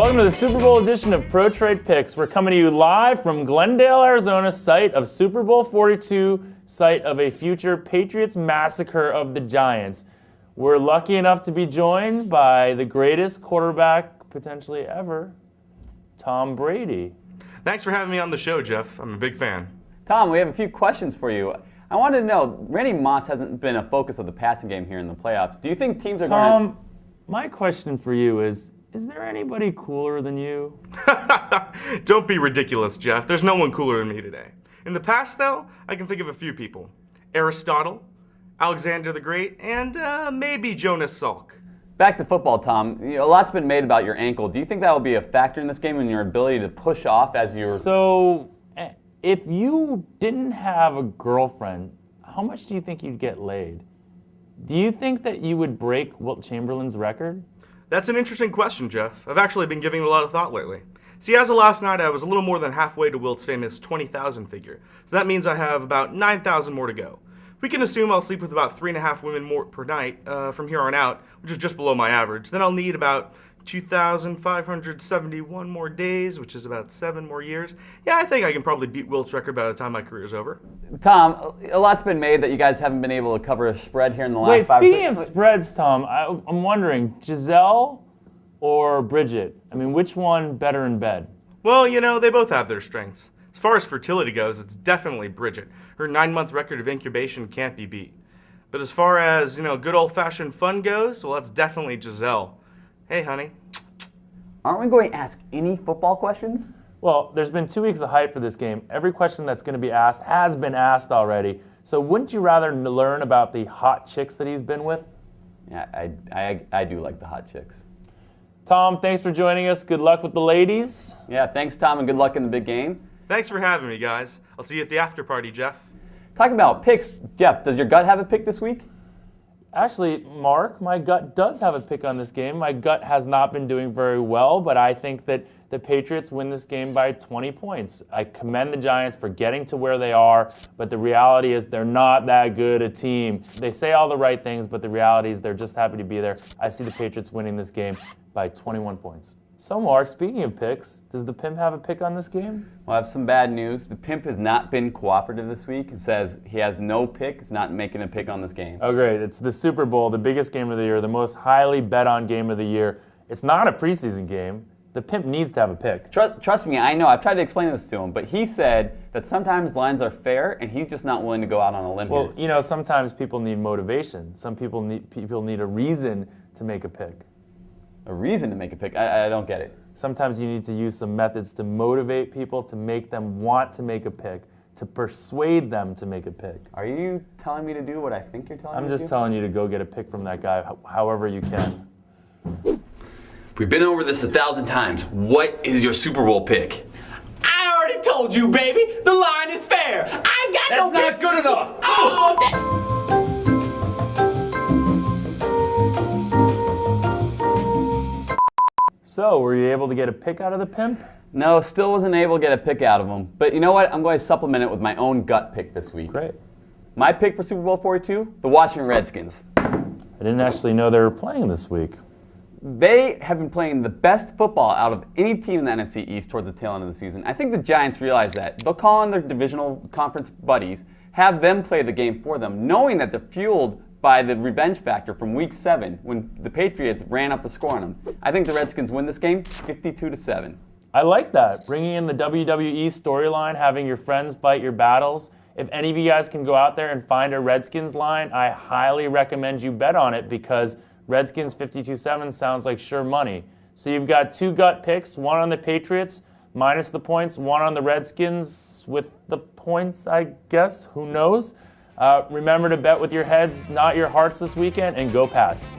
Welcome to the Super Bowl edition of ProTrade Picks. We're coming to you live from Glendale, Arizona, site of Super Bowl 42, site of a future Patriots massacre of the Giants. We're lucky enough to be joined by the greatest quarterback potentially ever, Tom Brady. Thanks for having me on the show, Jeff. I'm a big fan. Tom, we have a few questions for you. I wanted to know, Randy Moss hasn't been a focus of the passing game here in the playoffs. Do you think teams are Tom, my question for you is there anybody cooler than you? Don't be ridiculous, Jeff. There's no one cooler than me today. In the past, though, I can think of a few people. Aristotle, Alexander the Great, and maybe Jonas Salk. Back to football, Tom. A lot's been made about your ankle. Do you think that will be a factor in this game and your ability to push off as you're... So, if you didn't have a girlfriend, how much do you think you'd get laid? Do you think that you would break Wilt Chamberlain's record? That's an interesting question, Jeff. I've actually been giving it a lot of thought lately. See, as of last night, I was a little more than halfway to Wilt's famous 20,000 figure. So that means I have about 9,000 more to go. We can assume I'll sleep with about 3.5 women more per night from here on out, which is just below my average. Then I'll need about 2,571 more days, which is about 7 more years. Yeah, I think I can probably beat Wilt's record by the time my career's over. Tom, a lot's been made that you guys haven't been able to cover a spread here in the last 5 Speaking of spreads, Tom, I'm wondering, Giselle or Bridget? I mean, which one better in bed? Well, you know, they both have their strengths. As far as fertility goes, it's definitely Bridget. Her 9-month record of incubation can't be beat. But as far as, good old-fashioned fun goes, well, that's definitely Giselle. Hey, honey. Aren't we going to ask any football questions? Well, there's been 2 weeks of hype for this game. Every question that's going to be asked has been asked already. So wouldn't you rather learn about the hot chicks that he's been with? Yeah, I do like the hot chicks. Tom, thanks for joining us. Good luck with the ladies. Yeah, thanks, Tom, and good luck in the big game. Thanks for having me, guys. I'll see you at the after party, Jeff. Talking about picks, Jeff, does your gut have a pick this week? Actually, Mark, my gut does have a pick on this game. My gut has not been doing very well, but I think that the Patriots win this game by 20 points. I commend the Giants for getting to where they are, but the reality is they're not that good a team. They say all the right things, but the reality is they're just happy to be there. I see the Patriots winning this game by 21 points. So, Mark, speaking of picks, does the Pimp have a pick on this game? Well, I have some bad news. The Pimp has not been cooperative this week. It says he has no pick. He's not making a pick on this game. Oh, great. It's the Super Bowl, the biggest game of the year, the most highly bet on game of the year. It's not a preseason game. The Pimp needs to have a pick. Trust me, I know. I've tried to explain this to him, but he said that sometimes lines are fair, and he's just not willing to go out on a limb here. Well, sometimes people need motivation. Some people need a reason to make a pick. A reason to make a pick? I don't get it. Sometimes you need to use some methods to motivate people, to make them want to make a pick, to persuade them to make a pick. Are you telling me to do what I think you're telling me to do? I'm just telling you to go get a pick from that guy however you can. We've been over this 1,000 times. What is your Super Bowl pick? I already told you, baby. The line is fair. I got no pick. That's not good enough. Oh, So, were you able to get a pick out of the Pimp? No, still wasn't able to get a pick out of him. But you know what? I'm going to supplement it with my own gut pick this week. Great. My pick for Super Bowl 42, the Washington Redskins. I didn't actually know they were playing this week. They have been playing the best football out of any team in the NFC East towards the tail end of the season. I think the Giants realize that. They'll call in their divisional conference buddies, have them play the game for them, knowing that they're fueled by the revenge factor from Week 7 when the Patriots ran up the score on them. I think the Redskins win this game 52-7. I like that. Bringing in the WWE storyline, having your friends fight your battles. If any of you guys can go out there and find a Redskins line, I highly recommend you bet on it because Redskins 52-7 sounds like sure money. So you've got 2 gut picks, one on the Patriots minus the points, one on the Redskins with the points, I guess. Who knows? Remember to bet with your heads, not your hearts this weekend, and go Pats.